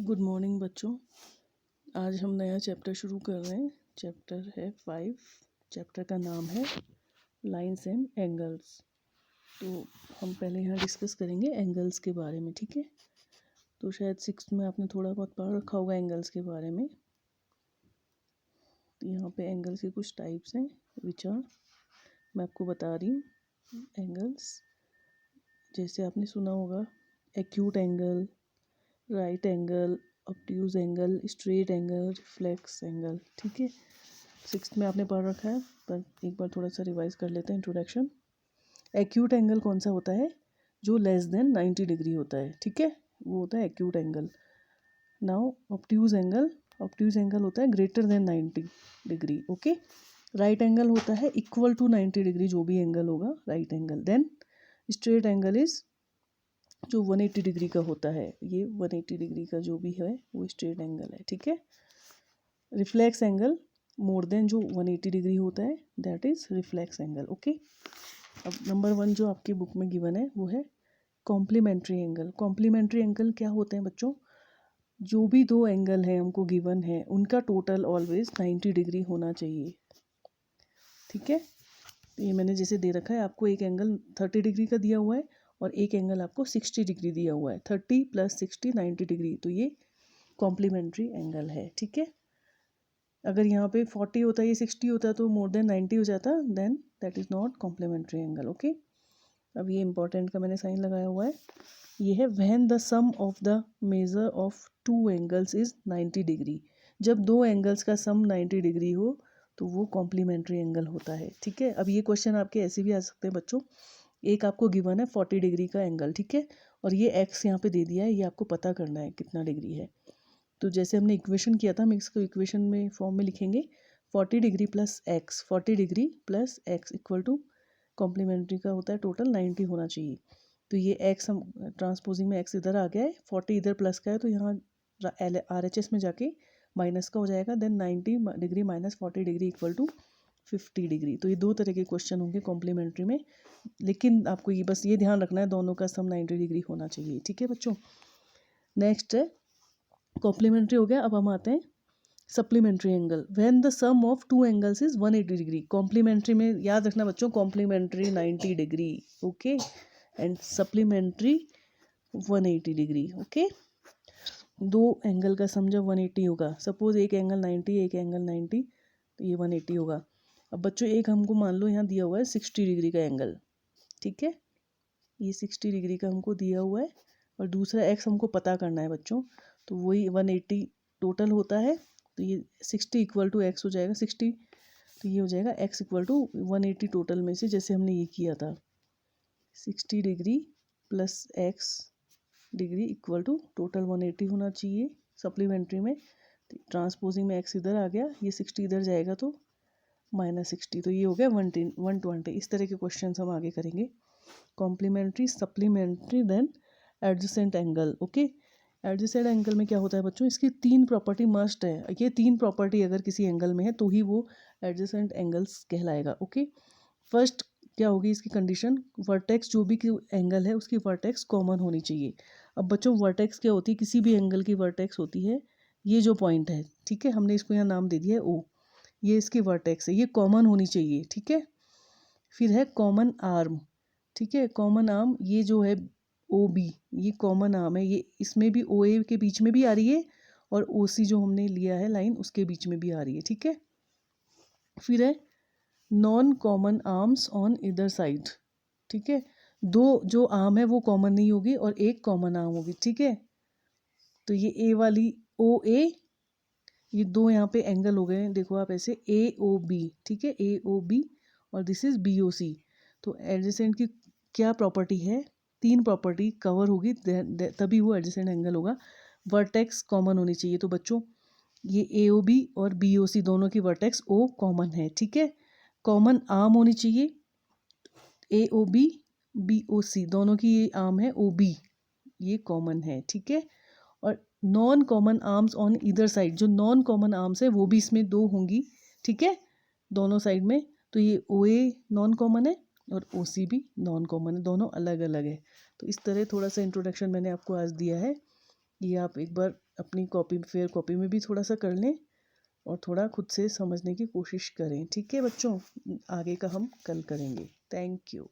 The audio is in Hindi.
गुड मॉर्निंग बच्चों। आज हम नया चैप्टर शुरू कर रहे हैं। चैप्टर है 5। चैप्टर का नाम है लाइंस एंड एंगल्स। तो हम पहले यहाँ डिस्कस करेंगे एंगल्स के बारे में, ठीक है। तो शायद 6th में आपने थोड़ा बहुत पढ़ रखा होगा एंगल्स के बारे में। तो यहाँ पे एंगल्स के कुछ टाइप्स हैं विचार मैं आपको बता रही हूँ। एंगल्स जैसे आपने सुना होगा acute angle, right angle, obtuse angle, straight angle, reflex angle, ठीक है। 6th में आपने पढ़ रखा है, पर एक बार थोड़ा सा रिवाइज कर लेते हैं। इंट्रोडक्शन। एक्यूट एंगल कौन सा होता है? जो लेस देन 90 डिग्री होता है, ठीक है, वो होता है acute angle. Now obtuse angle, obtuse angle होता है greater than 90 degree, okay. Right angle होता है इक्वल टू 90 डिग्री, जो भी एंगल होगा right angle. Then straight angle is जो 180 डिग्री का होता है, ये 180 डिग्री का जो भी है वो स्ट्रेट एंगल है, ठीक है। रिफ्लेक्स एंगल मोर देन जो 180 डिग्री होता है, that is reflex angle, okay. अब नंबर 1 जो आपकी बुक में गिवन है वो है कॉम्प्लीमेंट्री एंगल। कॉम्प्लीमेंट्री एंगल क्या होते हैं बच्चों? जो भी दो एंगल है हमको गिवन है उनका टोटल ऑलवेज 90 डिग्री होना चाहिए, ठीक है। ये मैंने जैसे दे रखा है, आपको एक एंगल 30 डिग्री का दिया हुआ है और एक एंगल आपको 60 डिग्री दिया हुआ है। 30 + 60 90 डिग्री, तो ये कॉम्प्लीमेंट्री एंगल है, ठीक है। अगर यहाँ पे 40 होता है, ये 60 होता तो मोर देन 90 हो जाता, then that is not complementary angle, okay. अब ये इंपॉर्टेंट का मैंने साइन लगाया हुआ है, ये है when the sum of the measure of two angles is 90 degree. जब दो एंगल्स का सम 90 डिग्री हो तो वो कॉम्प्लीमेंट्री एंगल होता है, ठीक है। अब ये क्वेश्चन आपके ऐसे भी आ सकते हैं बच्चों। एक आपको गिवन है 40 डिग्री का एंगल, ठीक है, और ये एक्स यहाँ पे दे दिया है, ये आपको पता करना है कितना डिग्री है। तो जैसे हमने इक्वेशन किया था, हम इसको इक्वेशन में फॉर्म में लिखेंगे 40 degree plus x, 40 degree plus x equal to complementary का होता है टोटल 90 होना चाहिए। तो ये एक्स हम ट्रांसपोजिंग में एक्स इधर आ गया है, 40 इधर प्लस का है, तो यहाँ RHS में जाके माइनस का हो जाएगा। Then 90 degree minus 40 degree equal to 50 degree. तो ये दो तरह के क्वेश्चन होंगे कॉम्प्लीमेंट्री में, लेकिन आपको ये बस ये ध्यान रखना है दोनों का सम 90 डिग्री होना चाहिए, ठीक है बच्चों। नेक्स्ट है कॉम्प्लीमेंट्री हो गया। अब हम आते हैं supplementary angle. When the sum of two angles is 180 degree. Complementary में याद रखना बच्चों, complementary 90 degree, okay, and supplementary 180 degree, okay. दो एंगल का सम जब 180 होगा, सपोज एक एंगल 90 एक एंगल 90, तो ये 180 होगा। अब बच्चों एक हमको मान लो यहाँ दिया हुआ है 60 डिग्री का एंगल, ठीक है, ये 60 डिग्री का हमको दिया हुआ है और दूसरा एक्स हमको पता करना है बच्चों, तो वही 180 टोटल होता है। तो ये 60 इक्वल टू एक्स हो जाएगा 60, तो ये हो जाएगा एक्स इक्वल टू 180 टोटल में से, जैसे हमने ये किया था 60 degree plus x degree equal to total 180 होना चाहिए सप्लीमेंट्री में। ट्रांसपोजिंग में एक्स इधर आ गया, ये 60 इधर जाएगा तो -60, तो ये हो गया 120। इस तरह के क्वेश्चन हम आगे करेंगे। Complementary, supplementary, then adjacent angle, okay. Adjacent angle में क्या होता है बच्चों? इसकी 3 प्रॉपर्टी मस्ट है। ये 3 प्रॉपर्टी अगर किसी एंगल में है तो ही वो एडजेसेंट एंगल्स कहलाएगा, ओके। फर्स्ट क्या होगी इसकी कंडीशन? वर्टेक्स, जो भी एंगल है उसकी वर्टेक्स कॉमन होनी चाहिए। अब बच्चों वर्टेक्स क्या होती है? किसी भी एंगल की वर्टेक्स होती है ये जो पॉइंट है, ठीक है, हमने इसको यहाँ नाम दे दिया है ओ, ये इसकी वर्टेक्स है, ये कॉमन होनी चाहिए, ठीक है। फिर है कॉमन आर्म, ठीक है, कॉमन आर्म, ये जो है ओ बी, ये कॉमन आर्म है, ये इसमें भी ओ ए के बीच में भी आ रही है और ओ सी जो हमने लिया है लाइन उसके बीच में भी आ रही है, ठीक है। फिर है नॉन कॉमन आर्म्स ऑन इधर साइड, ठीक है, दो जो आर्म है वो कॉमन नहीं होगी और एक कॉमन आर्म होगी, ठीक है। तो ये ए वाली ओ ए, ये दो यहाँ पे एंगल हो गए हैं, देखो आप ऐसे ए ओ बी, ठीक है, ए ओ बी, और दिस इज बी ओ सी। तो एडजेसेंट की क्या प्रॉपर्टी है? 3 प्रॉपर्टी कवर होगी तभी वो एडजेसेंट एंगल होगा। वर्टेक्स कॉमन होनी चाहिए, तो बच्चों ये ए ओ बी और बी ओ सी दोनों की वर्टेक्स ओ कॉमन है, ठीक है। कॉमन आर्म होनी चाहिए, ए ओ बी बी ओ सी दोनों की ये आर्म है ओ बी, ये कॉमन है, ठीक है। और नॉन कॉमन आर्म्स ऑन इधर साइड, जो नॉन कॉमन आर्म्स है वो भी इसमें 2 होंगी, ठीक है, दोनों साइड में। तो ये ओ ए नॉन कॉमन है और ओ सी भी नॉन कॉमन है, दोनों अलग अलग है। तो इस तरह थोड़ा सा इंट्रोडक्शन मैंने आपको आज दिया है, ये आप एक बार अपनी कॉपी फेयर कॉपी में भी थोड़ा सा कर लें और थोड़ा खुद से समझने की कोशिश करें। ठीक है बच्चों, आगे का हम कल करेंगे। Thank you.